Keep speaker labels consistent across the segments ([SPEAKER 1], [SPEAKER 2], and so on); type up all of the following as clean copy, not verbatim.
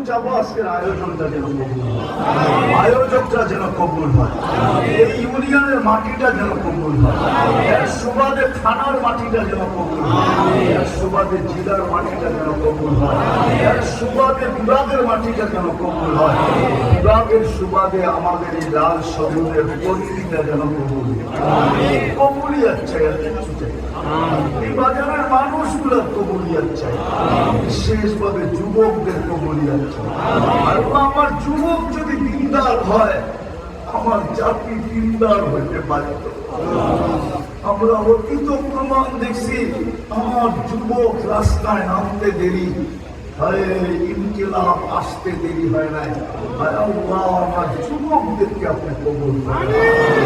[SPEAKER 1] যাবো আজকের আয়োজনটা যেন কবুল হয়, আয়োজকটা যেন কবুল হয়, এই ইউনিয়নের মাটিটা যেন কবুল হয়, এর সুবাদে থানার মাটিটা যেন কবুল হয়, এর সুবাদে জেলার মাটিটা যেন কবুল হয়, এর সুবাদে বিভাগের মাটিটা যেন কবুল হয়, বিভাগের সুবাদে আমাদের এই লাল শরীরের পরিধিটা যেন কবুল হয়। কবুলিয়াত চাই, আর কিছু চাই। এই বাজারের মানুষগুলোর কবুলিয়াত চাই, বিশেষভাবে যুবকদের কবুলিয়াত চাই। আর আমার যুবক যদি দিনদার হয়, আমার জাতি দিনদার হইতে পারত। আমরা অতীত প্রমাণ দেখছি, আমার যুবক রাস্তায় নামতে দেরি হয়, ইনকিলাব আসতে দেরি হয় নাই। আমার যুবকদেরকে আপনি কবুল করেন,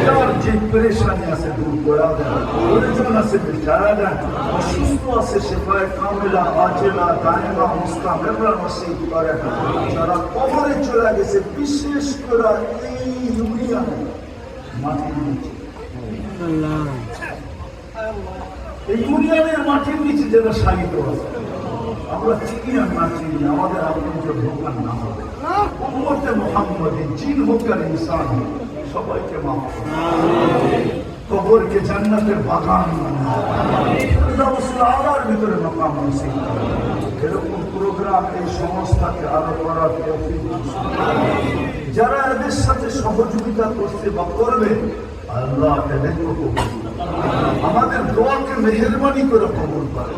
[SPEAKER 1] যার যে পেরেশানি আছে দূর করা দেন, প্রয়োজন আছে বেচারা দেন, অসুস্থ আছে সেফায়ে কামেলা আজেলা দায়মা মুস্তামেররা নসিব করেন। যারা কবরে চলে গেছে, বিশেষ করে এই ইউনিয়নে মাটির নিচে, এই ইউনিয়নের মাটির নিচে যারা শায়িত আছে, আমরা চিনি আর না চিনি, আমাদের আপনার ধোকার না হবে। উম্মতে মুহাম্মদী জিন হোক আর ইনসান হোক, সবাইকে মাফ করুন, কবরকে জান্নাতের বাগান আলার ভিতরে মাকাম নসিব করেন। এরকম প্রোগ্রাম এই সংস্থাকে আরো করার তৌফিক দিন। যারা এদের সাথে সহযোগিতা করছে বা করবে, আল্লাহ এদেরকে কবুল করুন, আমাদের দোয়াকে মেহেরবানি করে কবুল করেন।